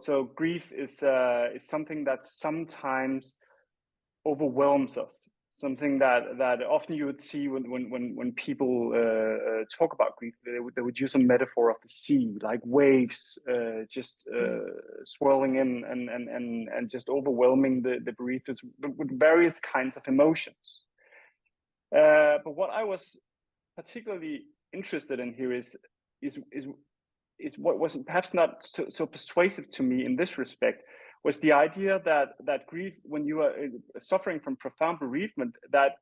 So grief is something that sometimes overwhelms us. Something that often you would see when people talk about grief. They would use a metaphor of the sea, like waves just swirling in and just overwhelming the bereaved with various kinds of emotions. But what I was particularly interested in here is what was perhaps not so persuasive to me in this respect, was the idea that grief, when you are suffering from profound bereavement, that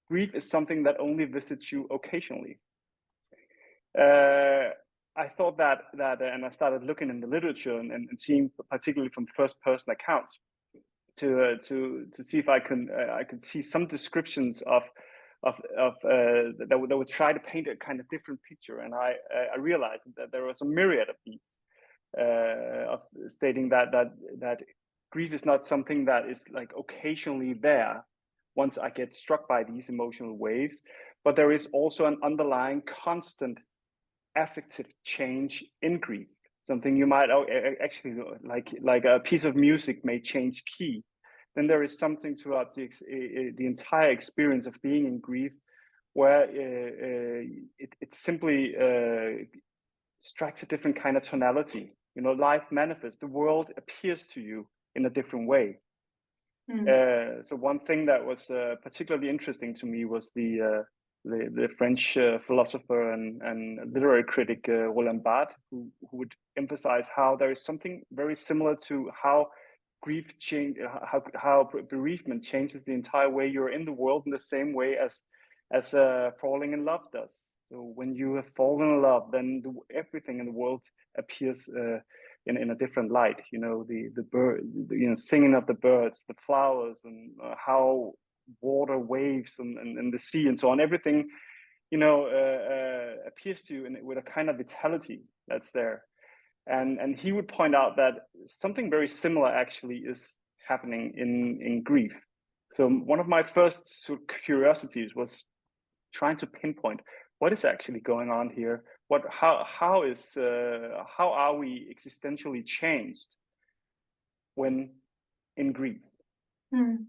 grief is something that only visits you occasionally. I thought that, and I started looking in the literature and seeing, particularly from first-person accounts, to see if I could see some descriptions that would try to paint a kind of different picture, and I realized that there was a myriad of these. Of stating that grief is not something that is like occasionally there once I get struck by these emotional waves, but there is also an underlying constant affective change in grief. Something you might actually, like a piece of music may change key. Then there is something throughout the entire experience of being in grief where it simply strikes a different kind of tonality. You know, life manifests, the world appears to you in a different way. So one thing that was particularly interesting to me was the French philosopher and literary critic Roland Barthes, who would emphasize how there is something very similar to how grief how bereavement changes the entire way you're in the world, in the same way as falling in love does. So when you have fallen in love, then everything in the world appears in a different light. You know, the bird, singing of the birds, the flowers, and how water waves and the sea and so on. Everything, appears to you with a kind of vitality that's there. And he would point out that something very similar actually is happening in grief. So one of my first sort of curiosities was trying to pinpoint what is actually going on here. How are we existentially changed when in grief? And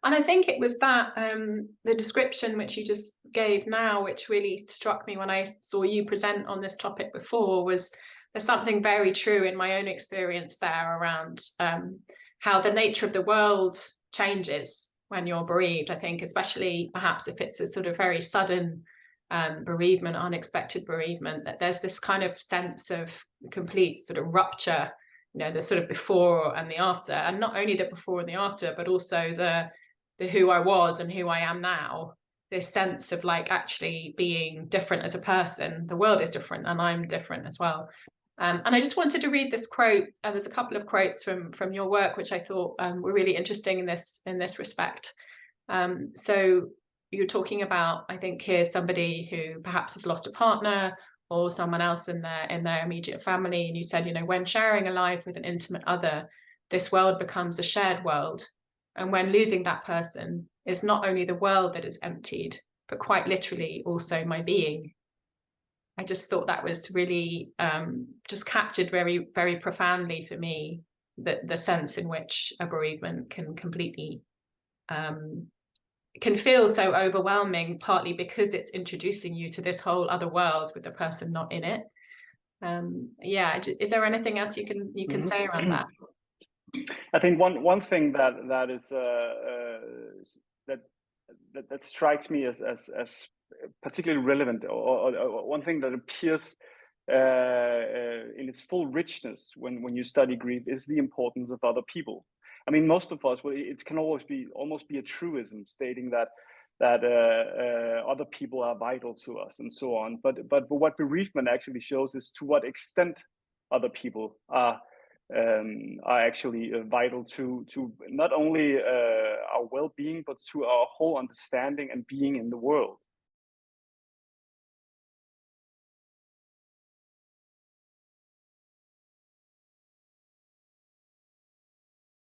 I think it was that the description which you just gave now, which really struck me when I saw you present on this topic before, was there's something very true in my own experience there around how the nature of the world changes when you're bereaved. I think especially perhaps if it's a sort of very sudden bereavement, unexpected bereavement, that there's this kind of sense of complete sort of rupture, the sort of before and the after, and not only the before and the after, but also the who I was and who I am now. This sense of like actually being different as a person. The world is different and I'm different as well. And I just wanted to read this quote. There's a couple of quotes from your work which I thought were really interesting in this respect. So you're talking about, I think here's somebody who perhaps has lost a partner or someone else in their immediate family, and you said, when sharing a life with an intimate other, this world becomes a shared world. And when losing that person, it's not only the world that is emptied, but quite literally also my being. I just thought that was really just captured very, very profoundly for me, the sense in which a bereavement can completely can feel so overwhelming, partly because it's introducing you to this whole other world with the person not in it. Is there anything else you can say around that? I think one thing that is that strikes me as particularly relevant, or one thing that appears in its full richness when you study grief, is the importance of other people. I mean, most of us, it can almost be a truism stating that other people are vital to us and so on. But what bereavement actually shows is to what extent other people are actually vital to not only our well-being, but to our whole understanding and being in the world.